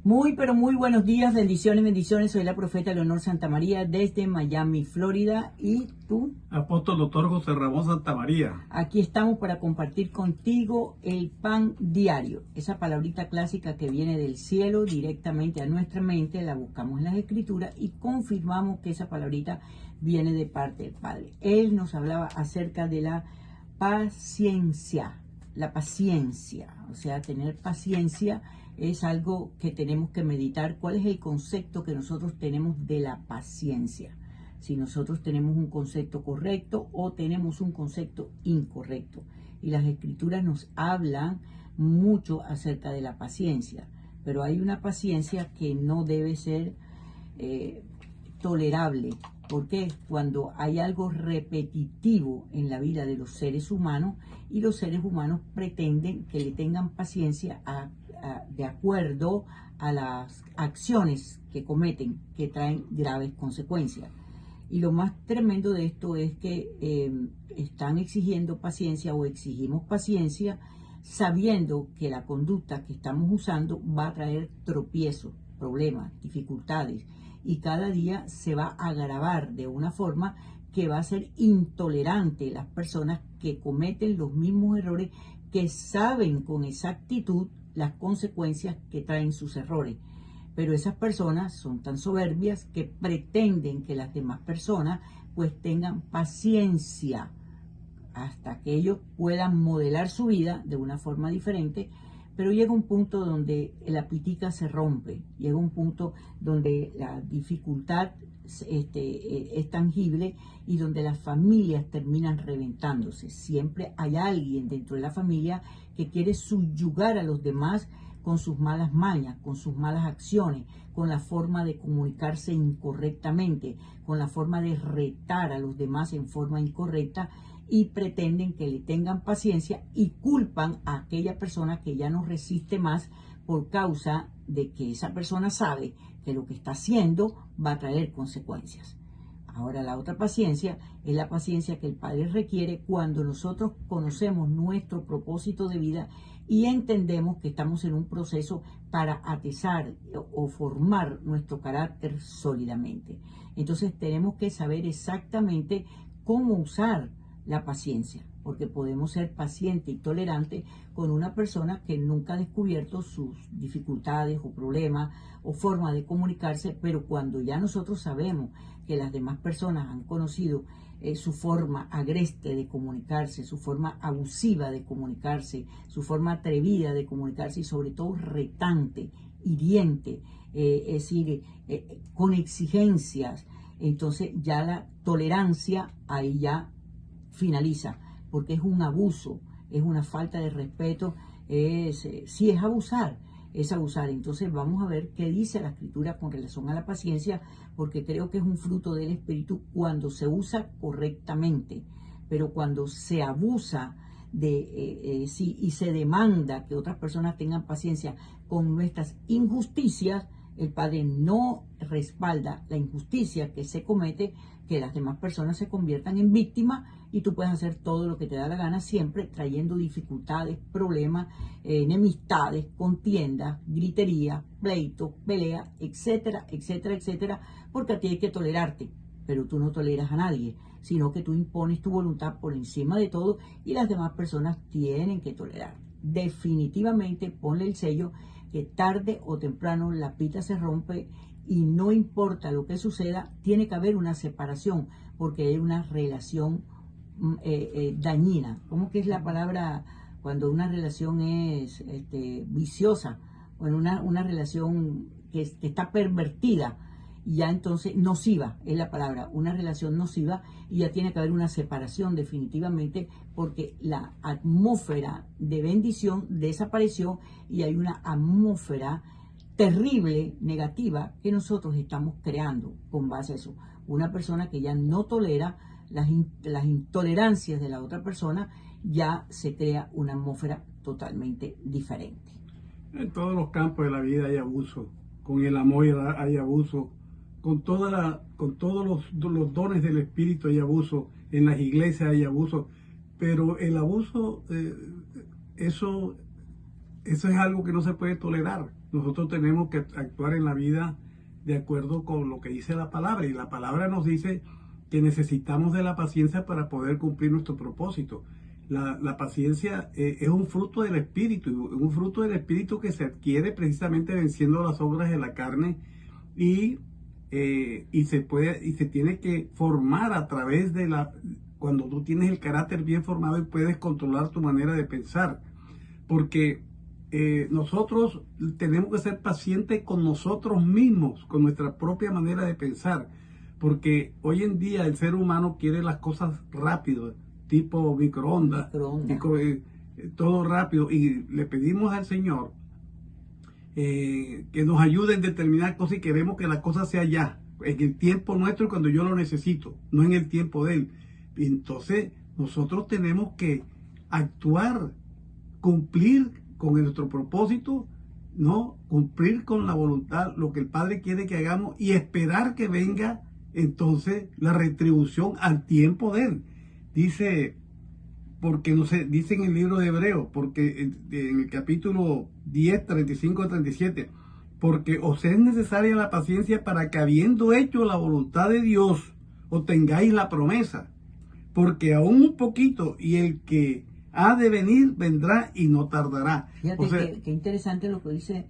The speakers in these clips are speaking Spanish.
Muy, pero muy buenos días, bendiciones, bendiciones. Soy la profeta Leonor Santamaría desde Miami, Florida. ¿Y tú? Apóstol Doctor José Ramón Santamaría. Aquí estamos para compartir contigo el pan diario. Esa palabrita clásica que viene del cielo directamente a nuestra mente, la buscamos en las escrituras y confirmamos que esa palabrita viene de parte del Padre. Él nos hablaba acerca de la paciencia. La paciencia, o sea, tener paciencia es algo que tenemos que meditar. ¿Cuál es el concepto que nosotros tenemos de la paciencia? Si nosotros tenemos un concepto correcto o tenemos un concepto incorrecto. Y las escrituras nos hablan mucho acerca de la paciencia, pero hay una paciencia que no debe ser tolerable. Porque cuando hay algo repetitivo en la vida de los seres humanos y los seres humanos pretenden que le tengan paciencia de acuerdo a las acciones que cometen, que traen graves consecuencias. Y lo más tremendo de esto es que están exigiendo paciencia o exigimos paciencia sabiendo que la conducta que estamos usando va a traer tropiezos, problemas, dificultades, y cada día se va a agravar de una forma que va a ser intolerante las personas que cometen los mismos errores, que saben con exactitud las consecuencias que traen sus errores. Pero esas personas son tan soberbias que pretenden que las demás personas pues tengan paciencia hasta que ellos puedan modelar su vida de una forma diferente. Pero llega un punto donde la pitica se rompe, llega un punto donde la dificultad es tangible y donde las familias terminan reventándose. Siempre hay alguien dentro de la familia que quiere subyugar a los demás con sus malas mañas, con sus malas acciones, con la forma de comunicarse incorrectamente, con la forma de retar a los demás en forma incorrecta, y pretenden que le tengan paciencia y culpan a aquella persona que ya no resiste más por causa de que esa persona sabe que lo que está haciendo va a traer consecuencias. Ahora, la otra paciencia es la paciencia que el Padre requiere cuando nosotros conocemos nuestro propósito de vida y entendemos que estamos en un proceso para atesar o formar nuestro carácter sólidamente. Entonces tenemos que saber exactamente cómo usar la paciencia, porque podemos ser paciente y tolerante con una persona que nunca ha descubierto sus dificultades o problemas o forma de comunicarse, pero cuando ya nosotros sabemos que las demás personas han conocido su forma agreste de comunicarse, su forma abusiva de comunicarse, su forma atrevida de comunicarse y sobre todo retante, hiriente, es decir, con exigencias, entonces ya la tolerancia ahí ya finaliza, porque es un abuso, es una falta de respeto, si es abusar, es abusar. Entonces vamos a ver qué dice la escritura con relación a la paciencia, porque creo que es un fruto del Espíritu cuando se usa correctamente, pero cuando se abusa y se demanda que otras personas tengan paciencia con nuestras injusticias, el Padre no respalda la injusticia que se comete, que las demás personas se conviertan en víctimas y tú puedes hacer todo lo que te da la gana, siempre trayendo dificultades, problemas, enemistades, contiendas, gritería, pleito, pelea, etcétera, etcétera, etcétera, porque a ti hay que tolerarte, pero tú no toleras a nadie, sino que tú impones tu voluntad por encima de todo y las demás personas tienen que tolerar. Definitivamente ponle el sello que tarde o temprano la pita se rompe y no importa lo que suceda, tiene que haber una separación porque hay una relación dañina. ¿Cómo que es la palabra cuando una relación es viciosa? Bueno, una relación que está pervertida, y ya entonces nociva es la palabra, una relación nociva, y ya tiene que haber una separación definitivamente porque la atmósfera de bendición desapareció y hay una atmósfera terrible, negativa, que nosotros estamos creando con base a eso. Una persona que ya no tolera las intolerancias de la otra persona, ya se crea una atmósfera totalmente diferente. En todos los campos de la vida hay abuso. Con el amor hay abuso. Con todos los dones del Espíritu hay abuso. En las iglesias hay abuso. Pero el abuso, eso eso es algo que no se puede tolerar. Nosotros tenemos que actuar en la vida de acuerdo con lo que dice la palabra. Y la palabra nos dice que necesitamos de la paciencia para poder cumplir nuestro propósito. La paciencia es un fruto del Espíritu que se adquiere precisamente venciendo las obras de la carne y se tiene que formar a través de cuando tú tienes el carácter bien formado y puedes controlar tu manera de pensar. Porque nosotros tenemos que ser pacientes con nosotros mismos, con nuestra propia manera de pensar, porque hoy en día el ser humano quiere las cosas rápido, tipo microondas. Todo rápido, y le pedimos al Señor que nos ayude en determinar cosas y queremos que la cosa sea ya, en el tiempo nuestro, cuando yo lo necesito, no en el tiempo de Él. Entonces nosotros tenemos que actuar, cumplir con nuestro propósito, ¿no? Cumplir con la voluntad, lo que el Padre quiere que hagamos y esperar que venga entonces la retribución al tiempo de Él. Dice, porque no sé, dice en el libro de Hebreos, porque en el capítulo 10, 35 37, porque os es necesaria la paciencia para que habiendo hecho la voluntad de Dios, obtengáis la promesa. Porque aún un poquito y el que ha de venir vendrá y no tardará. Fíjate qué interesante lo que dice.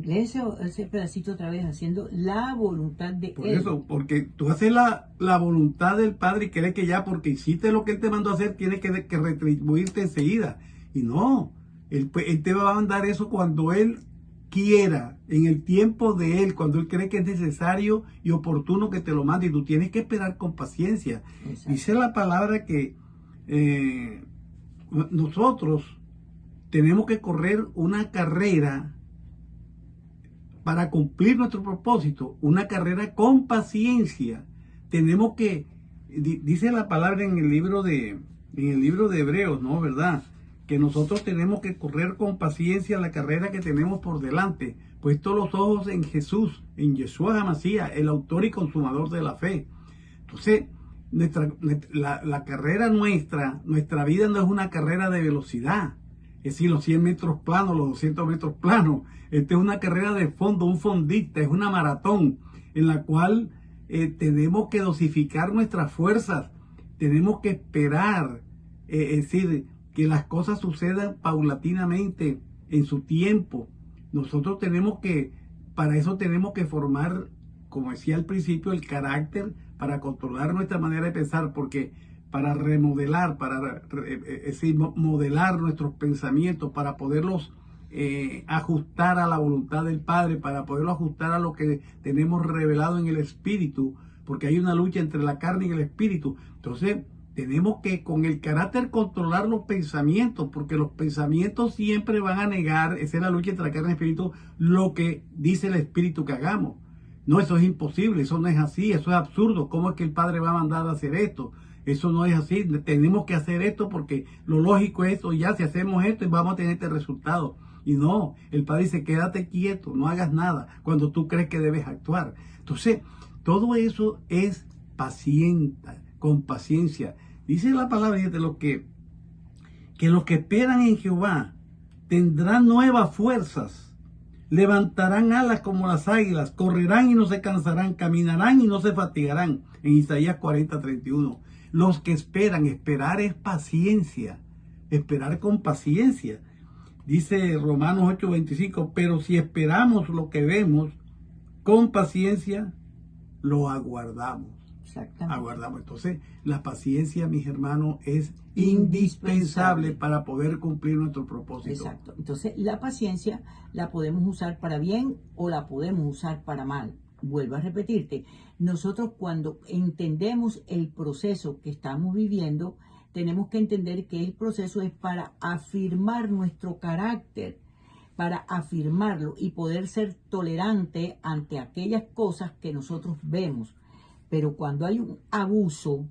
Lee ese pedacito otra vez, haciendo la voluntad de Él. Por eso, porque tú haces la voluntad del Padre y crees que ya porque hiciste lo que Él te mandó a hacer, tienes que retribuirte enseguida. Y no, él te va a mandar eso cuando Él quiera, en el tiempo de Él, cuando Él cree que es necesario y oportuno que te lo mande. Y tú tienes que esperar con paciencia. Exacto. Dice la palabra que nosotros tenemos que correr una carrera para cumplir nuestro propósito, una carrera con paciencia. Tenemos que, dice la palabra en el libro de Hebreos, ¿no? ¿Verdad? Que nosotros tenemos que correr con paciencia la carrera que tenemos por delante, puesto los ojos en Jesús, en Yeshua HaMashiach, el autor y consumador de la fe. Entonces, la carrera nuestra vida no es una carrera de velocidad. Es decir, los 100 metros planos, los 200 metros planos. Esta es una carrera de fondo, un fondista, es una maratón en la cual tenemos que dosificar nuestras fuerzas, tenemos que esperar, es decir, que las cosas sucedan paulatinamente en su tiempo. Nosotros para eso tenemos que formar, como decía al principio, el carácter para controlar nuestra manera de pensar, porque para remodelar, modelar nuestros pensamientos, para poderlos ajustar a la voluntad del Padre, para poderlo ajustar a lo que tenemos revelado en el Espíritu, porque hay una lucha entre la carne y el Espíritu. Entonces, tenemos que con el carácter controlar los pensamientos, porque los pensamientos siempre van a negar, esa es la lucha entre la carne y el Espíritu, lo que dice el Espíritu que hagamos. No, eso es imposible, eso no es así, eso es absurdo. ¿Cómo es que el Padre va a mandar a hacer esto? Eso no es así, tenemos que hacer esto porque lo lógico es esto, ya si hacemos esto vamos a tener este resultado. Y no, el Padre dice, quédate quieto, no hagas nada cuando tú crees que debes actuar. Entonces, todo eso es paciente, con paciencia. Dice la palabra de que los que esperan en Jehová tendrán nuevas fuerzas, levantarán alas como las águilas, correrán y no se cansarán, caminarán y no se fatigarán. En Isaías 40:31. Los que esperar es paciencia, esperar con paciencia. Dice Romanos 8:25, pero si esperamos lo que vemos, con paciencia lo aguardamos. Exactamente. Aguardamos. Entonces, la paciencia, mis hermanos, es indispensable para poder cumplir nuestro propósito. Exacto. Entonces, la paciencia la podemos usar para bien o la podemos usar para mal. Vuelvo a repetirte, nosotros cuando entendemos el proceso que estamos viviendo, tenemos que entender que el proceso es para afirmar nuestro carácter, para afirmarlo y poder ser tolerante ante aquellas cosas que nosotros vemos. Pero cuando hay un abuso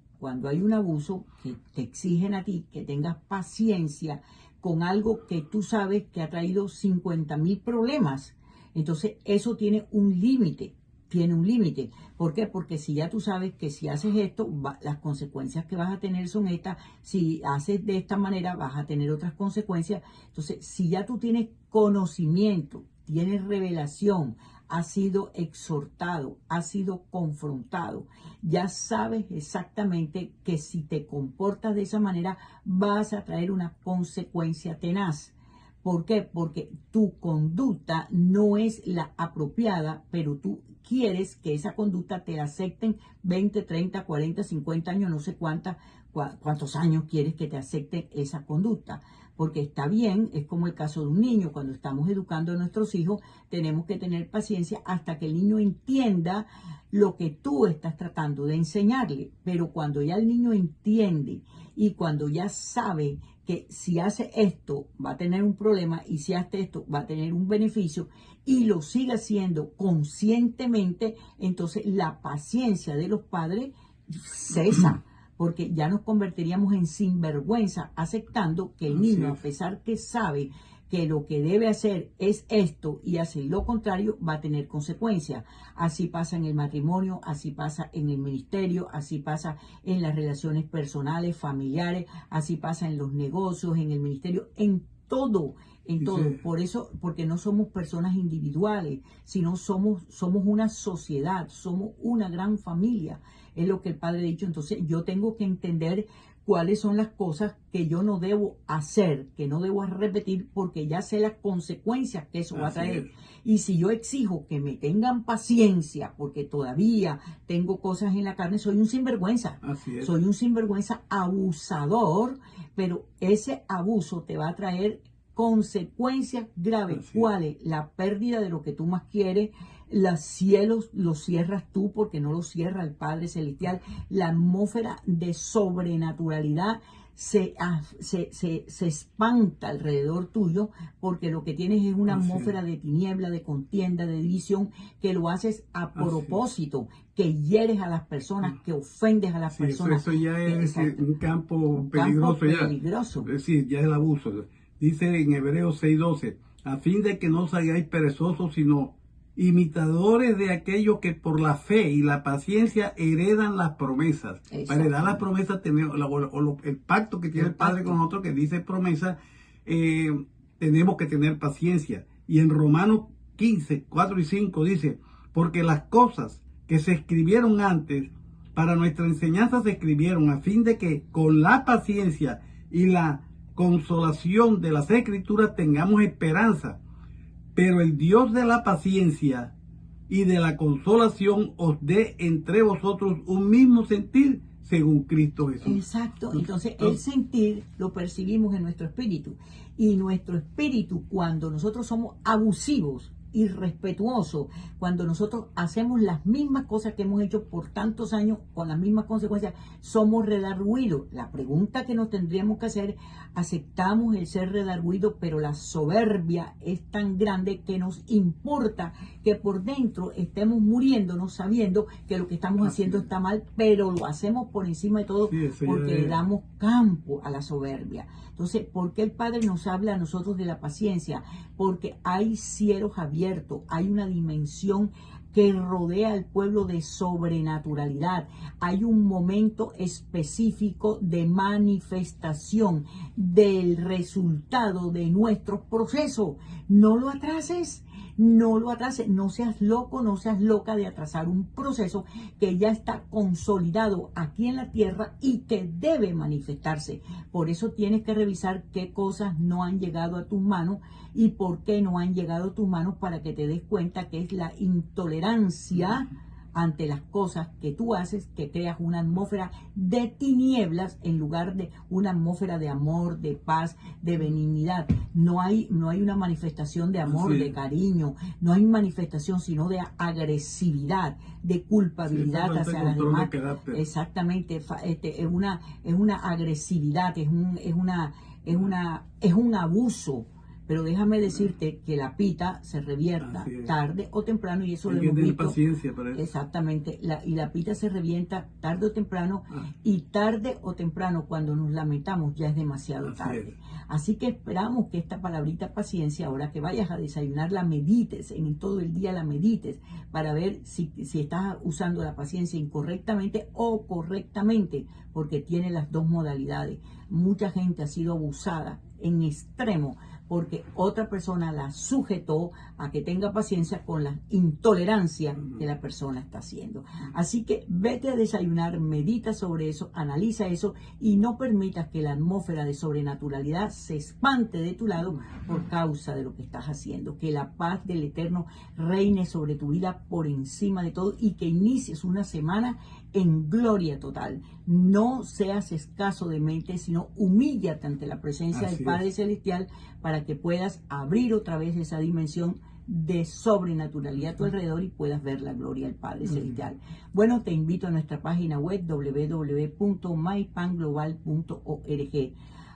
que te exigen a ti que tengas paciencia con algo que tú sabes que ha traído 50,000 problemas, entonces eso tiene un límite. tiene un límite. ¿Por qué? Porque si ya tú sabes que si haces esto, las consecuencias que vas a tener son estas, si haces de esta manera vas a tener otras consecuencias. Entonces, si ya tú tienes conocimiento, tienes revelación, has sido exhortado, has sido confrontado, ya sabes exactamente que si te comportas de esa manera vas a traer una consecuencia tenaz. ¿Por qué? Porque tu conducta no es la apropiada, pero tú quieres que esa conducta te la acepten 20, 30, 40, 50 años, no sé cuántos años quieres que te acepten esa conducta. Porque está bien, es como el caso de un niño, cuando estamos educando a nuestros hijos, tenemos que tener paciencia hasta que el niño entienda lo que tú estás tratando de enseñarle. Pero cuando ya el niño entiende y cuando ya sabe que si hace esto va a tener un problema y si hace esto va a tener un beneficio y lo sigue haciendo conscientemente, entonces la paciencia de los padres cesa, porque ya nos convertiríamos en sinvergüenza aceptando que el niño, a pesar que sabe que lo que debe hacer es esto y hace lo contrario, va a tener consecuencias. Así pasa en el matrimonio, así pasa en el ministerio, así pasa en las relaciones personales, familiares, así pasa en los negocios, en el ministerio, en todo. En todo. Por eso, porque no somos personas individuales, sino somos una sociedad, somos una gran familia. Es lo que el Padre ha dicho. Entonces, yo tengo que entender cuáles son las cosas que yo no debo hacer, que no debo repetir, porque ya sé las consecuencias que eso va a traer. Y si yo exijo que me tengan paciencia, porque todavía tengo cosas en la carne, soy un sinvergüenza. Soy un sinvergüenza abusador, pero ese abuso te va a traer consecuencias graves. ¿Cuáles? La pérdida de lo que tú más quieres. Los cielos los cierras tú porque no los cierra el Padre Celestial. La atmósfera de sobrenaturalidad se espanta alrededor tuyo porque lo que tienes es una atmósfera de tiniebla, de contienda, de división, que lo haces a propósito, que hieres a las personas, que ofendes a las personas. Eso ya es un campo peligroso. Es decir, ya es el abuso. Dice en Hebreos 6:12, a fin de que no salgáis perezosos, sino imitadores de aquellos que por la fe y la paciencia heredan las promesas. Para heredar las promesas, tenemos el pacto que tiene el Padre con nosotros, que dice promesa, tenemos que tener paciencia. Y en Romanos 15, 4 y 5 dice, porque las cosas que se escribieron antes, para nuestra enseñanza se escribieron, a fin de que con la paciencia y la consolación de las Escrituras tengamos esperanza. Pero el Dios de la paciencia y de la consolación os dé entre vosotros un mismo sentir según Cristo Jesús. Exacto. Entonces el sentir lo percibimos en nuestro espíritu. Y nuestro espíritu, cuando nosotros somos abusivos, irrespetuosos, cuando nosotros hacemos las mismas cosas que hemos hecho por tantos años con las mismas consecuencias, somos redarguidos. La pregunta que nos tendríamos que hacer, aceptamos el ser redarguidos, pero la soberbia es tan grande que nos importa que por dentro estemos muriéndonos sabiendo que lo que estamos haciendo está mal, pero lo hacemos por encima de todo porque le damos campo a la soberbia. Entonces, ¿por qué el Padre nos habla a nosotros de la paciencia? Porque hay cielos abiertos, hay una dimensión que rodea al pueblo de sobrenaturalidad. Hay un momento específico de manifestación del resultado de nuestros procesos. No lo atrases. No lo atrases, no seas loco, no seas loca de atrasar un proceso que ya está consolidado aquí en la tierra y que debe manifestarse. Por eso tienes que revisar qué cosas no han llegado a tus manos y por qué no han llegado a tus manos, para que te des cuenta que es la intolerancia ante las cosas que tú haces, que creas una atmósfera de tinieblas en lugar de una atmósfera de amor, de paz, de benignidad. No hay una manifestación de amor, de cariño, no hay manifestación sino de agresividad, de culpabilidad hacia las demás. Exactamente, es una agresividad, es un abuso. Pero déjame decirte que la pita se revierta tarde o temprano, y eso hay lo que hemos tener visto. paciencia para eso. Exactamente, y la pita se revienta tarde o temprano, y tarde o temprano cuando nos lamentamos ya es demasiado tarde. Así que esperamos que esta palabrita paciencia, ahora que vayas a desayunar, la medites, en todo el día la medites, para ver si estás usando la paciencia incorrectamente o correctamente, porque tiene las dos modalidades. Mucha gente ha sido abusada en extremo porque otra persona la sujetó a que tenga paciencia con la intolerancia que la persona está haciendo. Así que vete a desayunar, medita sobre eso, analiza eso y no permitas que la atmósfera de sobrenaturalidad se espante de tu lado por causa de lo que estás haciendo. Que la paz del Eterno reine sobre tu vida por encima de todo y que inicies una semana en gloria total. No seas escaso de mente, sino humíllate ante la presencia del Padre Celestial para que puedas abrir otra vez esa dimensión de sobrenaturalidad a tu alrededor y puedas ver la gloria del Padre Celestial. Bueno, te invito a nuestra página web www.mypanglobal.org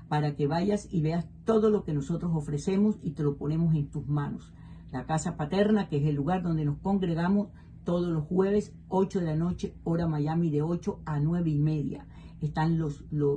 para que vayas y veas todo lo que nosotros ofrecemos y te lo ponemos en tus manos. La casa paterna, que es el lugar donde nos congregamos todos los jueves, 8 de la noche, hora Miami, de 8 a 9:30.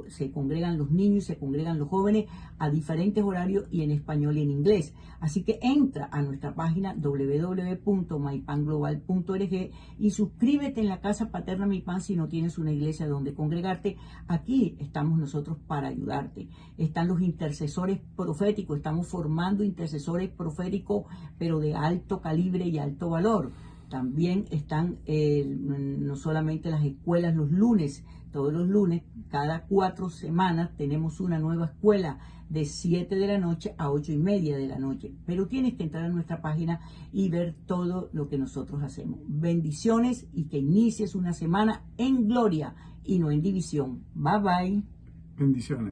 Se congregan los niños y se congregan los jóvenes a diferentes horarios y en español y en inglés. Así que entra a nuestra página www.mypanglobal.org y suscríbete en la casa paterna Mi Pan si no tienes una iglesia donde congregarte. Aquí estamos nosotros para ayudarte. Están los intercesores proféticos, estamos formando intercesores proféticos, pero de alto calibre y alto valor. También están no solamente las escuelas los lunes, todos los lunes, cada 4 semanas tenemos una nueva escuela de 7 de la noche a 8:30 de la noche. Pero tienes que entrar a nuestra página y ver todo lo que nosotros hacemos. Bendiciones y que inicies una semana en gloria y no en división. Bye bye. Bendiciones.